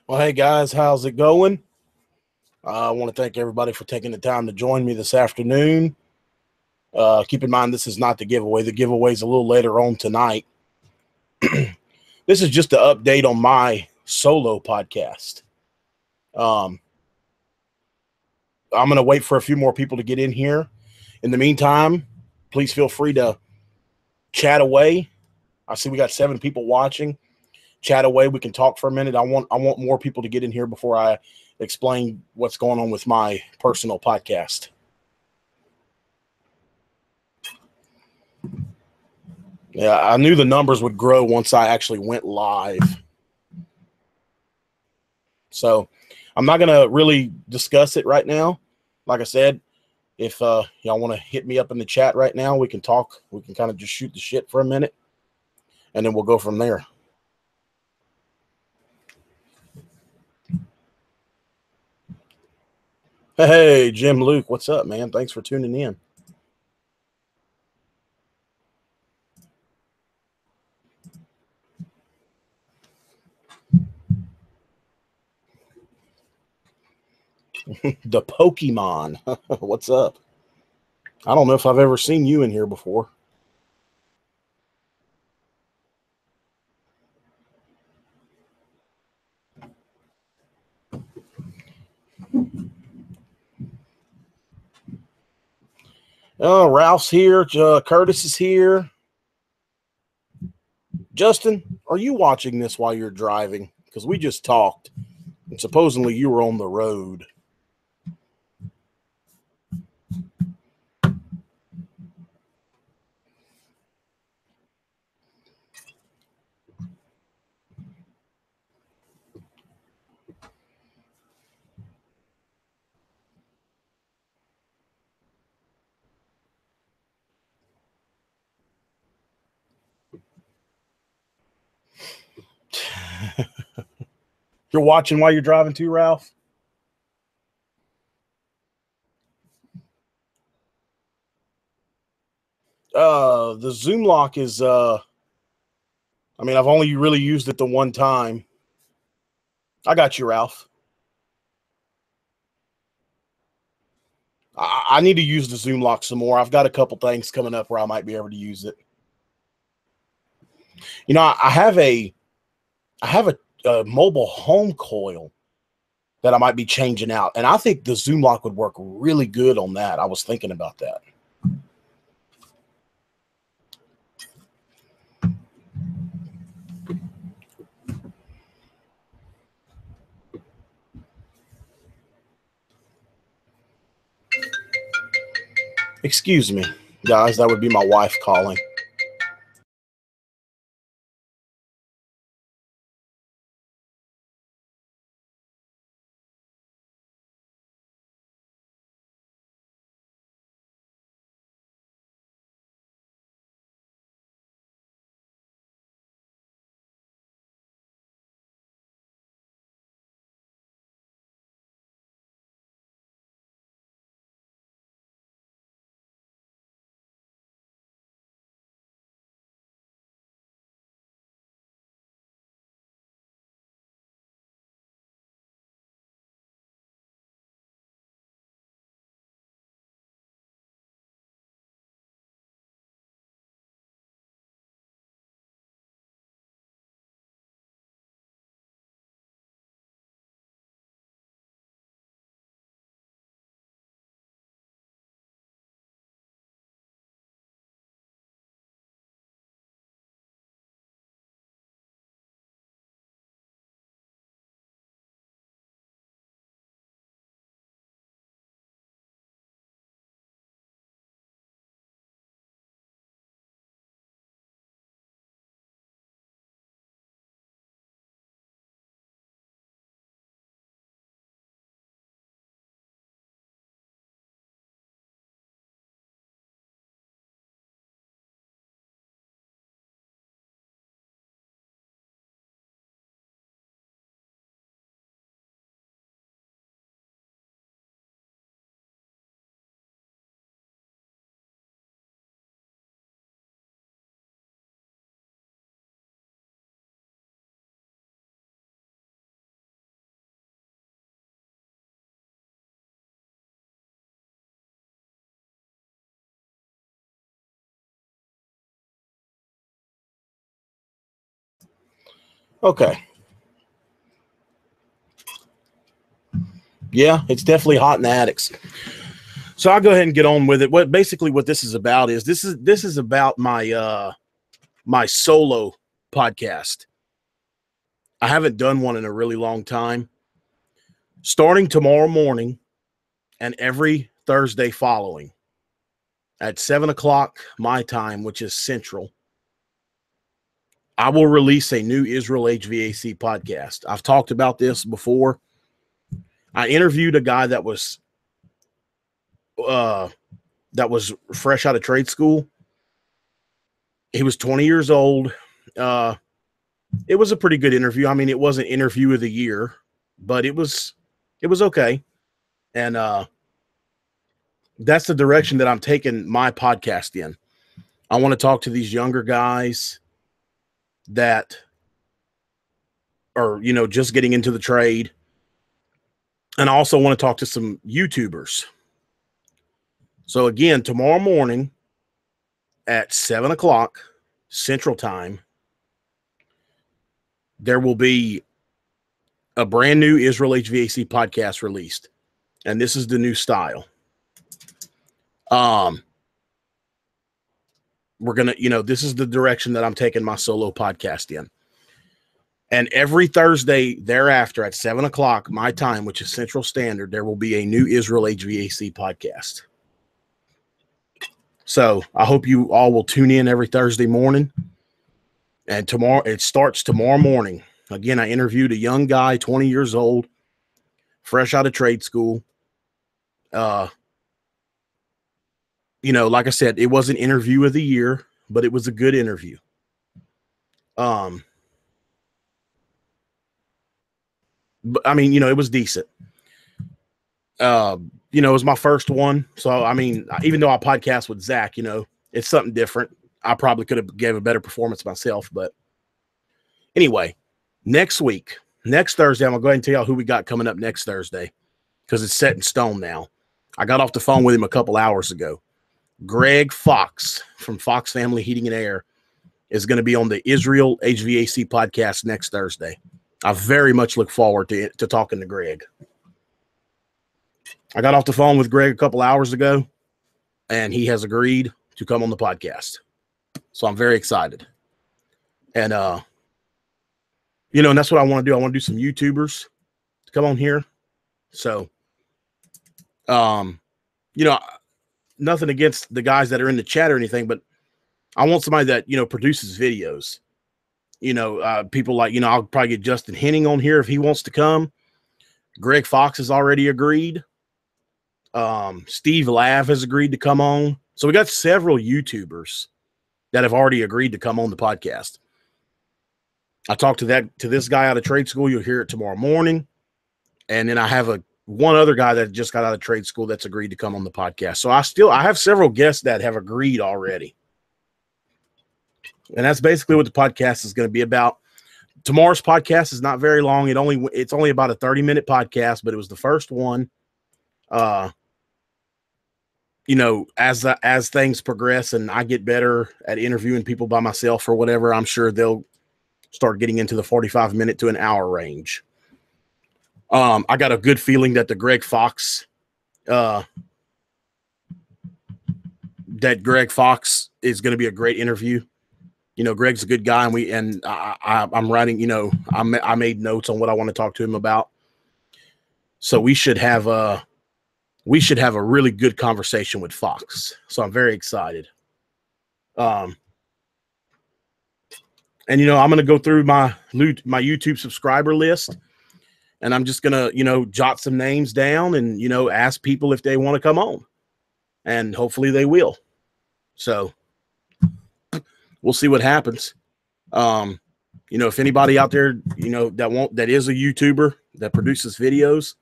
Well, hey guys, how's it going? I want to thank everybody for taking the time to join me this afternoon. Keep in mind, this is not the giveaway. The giveaway is a little later on tonight. This is just an update on my solo podcast. Um, I'm going to wait for a few more people to get in here. In the meantime, please feel free to chat away. I see we got 7 people watching. Chat away. We can talk for a minute. I want more people to get in here before I explain what's going on with my personal podcast. Yeah, I knew the numbers would grow once I actually went live. So I'm not going to really discuss it right now. Like I said, if y'all want to hit me up in the chat right now, we can talk. We can kind of just shoot the shit for a minute, and then we'll go from there. Hey, Jim Luke, what's up, man? Thanks for tuning in. The Pokemon, what's up? I don't know if I've ever seen you in here before. Oh, Ralph's here. Curtis is here. Justin, are you watching this while you're driving? Because we just talked, and supposedly you were on the road. You're watching while you're driving too, Ralph? The Zoom lock is I mean, I've only really used it the one time. I got you, Ralph. I need to use the Zoom lock some more. I've got a couple things coming up where I might be able to use it. You know, I have a mobile home coil that I might be changing out, and I think the Zoom lock would work really good on that. I was thinking about that. Excuse me, guys. That would be my wife calling. Okay. Yeah, it's definitely hot in the attics. So I'll go ahead and get on with it. What this is about is this is about my my solo podcast. I haven't done one in a really long time. Starting tomorrow morning and every Thursday following at 7 o'clock my time, which is Central, I will release a new Israel HVAC podcast. I've talked about this before. I interviewed a guy that was fresh out of trade school. He was 20 years old. It was a pretty good interview. I mean, it wasn't interview of the year, but it was okay. And that's the direction that I'm taking my podcast in. I want to talk to these younger guys that are, just getting into the trade. And I also want to talk to some YouTubers. So again, tomorrow morning at 7 o'clock Central Time, there will be a brand new Israel HVAC podcast released. And this is the new style. We're going to, this is the direction that I'm taking my solo podcast in. And every Thursday thereafter at 7 o'clock my time, which is Central Standard, there will be a new Israel HVAC podcast. So I hope you all will tune in every Thursday morning. And tomorrow, it starts tomorrow morning. Again, I interviewed a young guy, 20 years old, fresh out of trade school. Like I said, it wasn't interview of the year, but it was a good interview. But I mean, it was decent. It was my first one. So, I mean, even though I podcast with Zach, it's something different. I probably could have gave a better performance myself, but anyway, next Thursday, I'm going to go ahead and tell y'all who we got coming up next Thursday because it's set in stone now. I got off the phone with him a couple hours ago. Greg Fox from Fox Family Heating and Air is going to be on the Israel HVAC podcast next Thursday. I very much look forward to talking to Greg. I got off the phone with Greg a couple hours ago, and he has agreed to come on the podcast. So I'm very excited. And, and that's what I want to do. I want to do some YouTubers to come on here. So, nothing against the guys that are in the chat or anything, but I want somebody that, produces videos. People like, I'll probably get Justin Henning on here if he wants to come. Greg Fox has already agreed. Steve Lav has agreed to come on. So we got several YouTubers that have already agreed to come on the podcast. I talked to this guy out of trade school. You'll hear it tomorrow morning. And then I have one other guy that just got out of trade school that's agreed to come on the podcast. So I have several guests that have agreed already. And that's basically what the podcast is going to be about. Tomorrow's podcast is not very long. It's only about a 30-minute podcast, but it was the first one. As things progress and I get better at interviewing people by myself or whatever, I'm sure they'll start getting into the 45-minute to an hour range. I got a good feeling that the Greg Fox is going to be a great interview. Greg's a good guy, and I'm writing. I made notes on what I want to talk to him about. So we should have a really good conversation with Fox. So I'm very excited. And I'm going to go through my YouTube subscriber list. And I'm just going to, jot some names down and, ask people if they want to come on. And hopefully they will. So we'll see what happens. If anybody out there, that is a YouTuber that produces videos,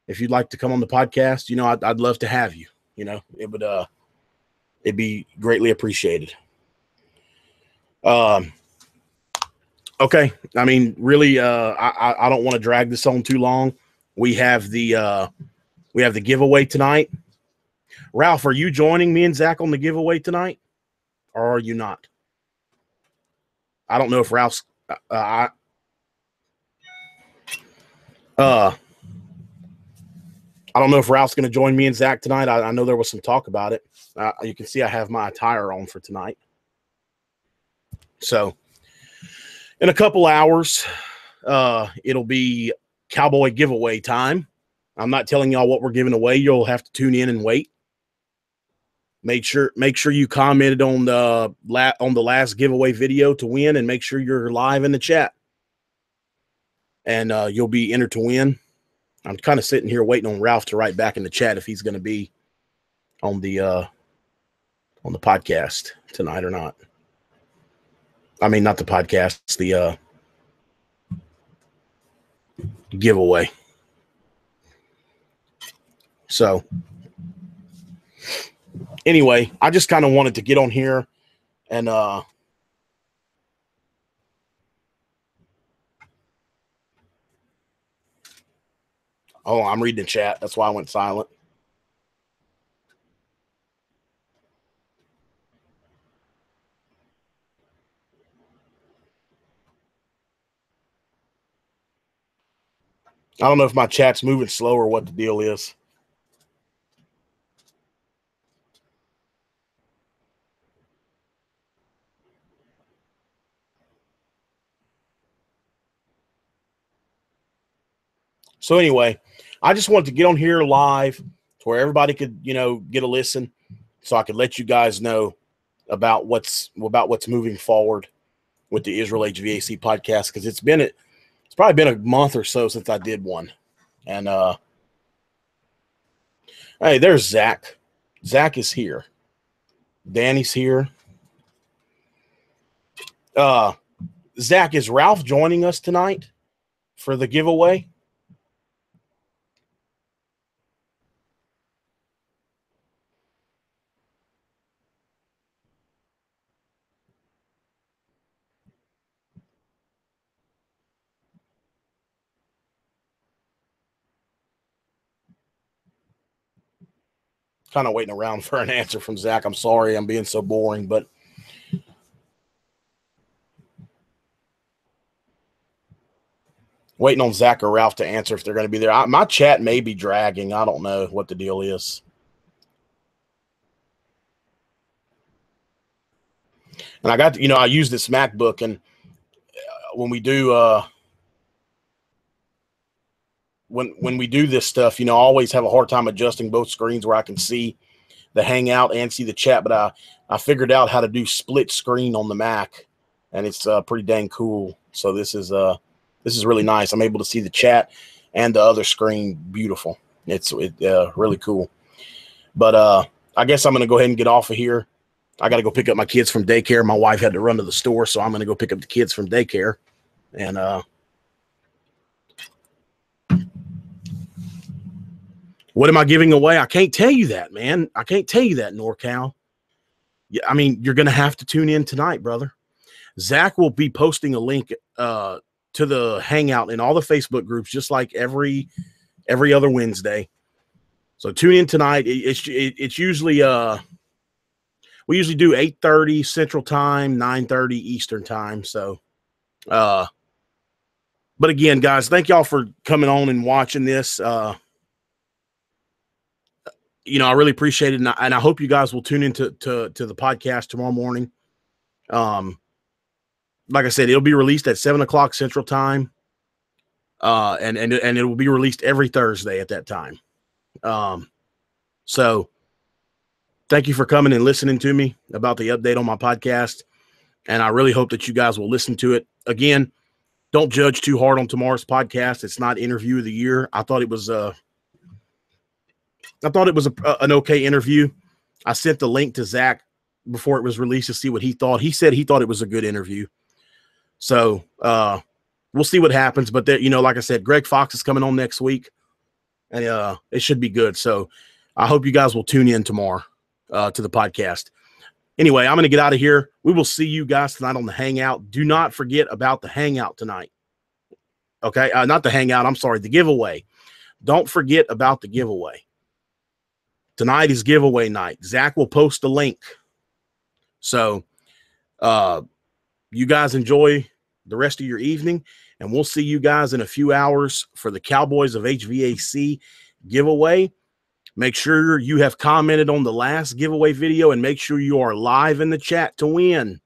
if you'd like to come on the podcast, I'd love to have you. It'd be greatly appreciated. Okay. I mean, really, I don't want to drag this on too long. We have the giveaway tonight. Ralph, are you joining me and Zach on the giveaway tonight, or are you not? I don't know if Ralph's. I don't know if Ralph's going to join me and Zach tonight. I know there was some talk about it. You can see I have my attire on for tonight. So in a couple hours, it'll be cowboy giveaway time. I'm not telling y'all what we're giving away. You'll have to tune in and wait. Make sure you commented on the last giveaway video to win, and make sure you're live in the chat, and you'll be entered to win. I'm kind of sitting here waiting on Ralph to write back in the chat if he's going to be on the podcast tonight or not. I mean, not the podcast, the giveaway. So anyway, I just kind of wanted to get on here and oh, I'm reading the chat. That's why I went silent. I don't know if my chat's moving slow or what the deal is. So anyway, I just wanted to get on here live to where everybody could, get a listen, so I could let you guys know about what's moving forward with the Israelhvac podcast, because it's probably been a month or so since I did one. And hey, there's Zach. Zach is here. Danny's here. Zach, is Ralph joining us tonight for the giveaway? Kind of waiting around for an answer from Zach. I'm sorry I'm being so boring, but waiting on Zach or Ralph to answer if they're going to be there. My chat may be dragging. I don't know what the deal is. And I got, I use this MacBook, and when we do, when we do this stuff, I always have a hard time adjusting both screens where I can see the Hangout and see the chat. But I figured out how to do split screen on the Mac, and it's pretty dang cool. So this is really nice. I'm able to see the chat and the other screen beautiful. It's really cool. But I guess I'm going to go ahead and get off of here. I got to go pick up my kids from daycare. My wife had to run to the store, so I'm going to go pick up the kids from daycare. And what am I giving away? I can't tell you that, man. I can't tell you that, NorCal. Yeah, I mean, you're going to have to tune in tonight, brother. Zach will be posting a link to the Hangout in all the Facebook groups, just like every other Wednesday. So tune in tonight. It's usually we usually do 8:30 Central Time, 9:30 Eastern Time. So, but again, guys, thank y'all for coming on and watching this. I really appreciate it, and I hope you guys will tune into to the podcast tomorrow morning. Like I said, it'll be released at 7:00 Central Time, and it will be released every Thursday at that time. So thank you for coming and listening to me about the update on my podcast, and I really hope that you guys will listen to it. Again, don't judge too hard on tomorrow's podcast. It's not interview of the year. I thought it was an okay interview. I sent the link to Zach before it was released to see what he thought. He said he thought it was a good interview. So we'll see what happens. But there, like I said, Greg Fox is coming on next week, and it should be good. So I hope you guys will tune in tomorrow to the podcast. Anyway, I'm going to get out of here. We will see you guys tonight on the Hangout. Do not forget about the Hangout tonight. Okay, not the Hangout. I'm sorry, the giveaway. Don't forget about the giveaway. Tonight is giveaway night. Zach will post the link. So you guys enjoy the rest of your evening, and we'll see you guys in a few hours for the Cowboys of HVAC giveaway. Make sure you have commented on the last giveaway video and make sure you are live in the chat to win.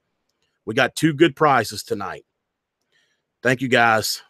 We got 2 good prizes tonight. Thank you, guys.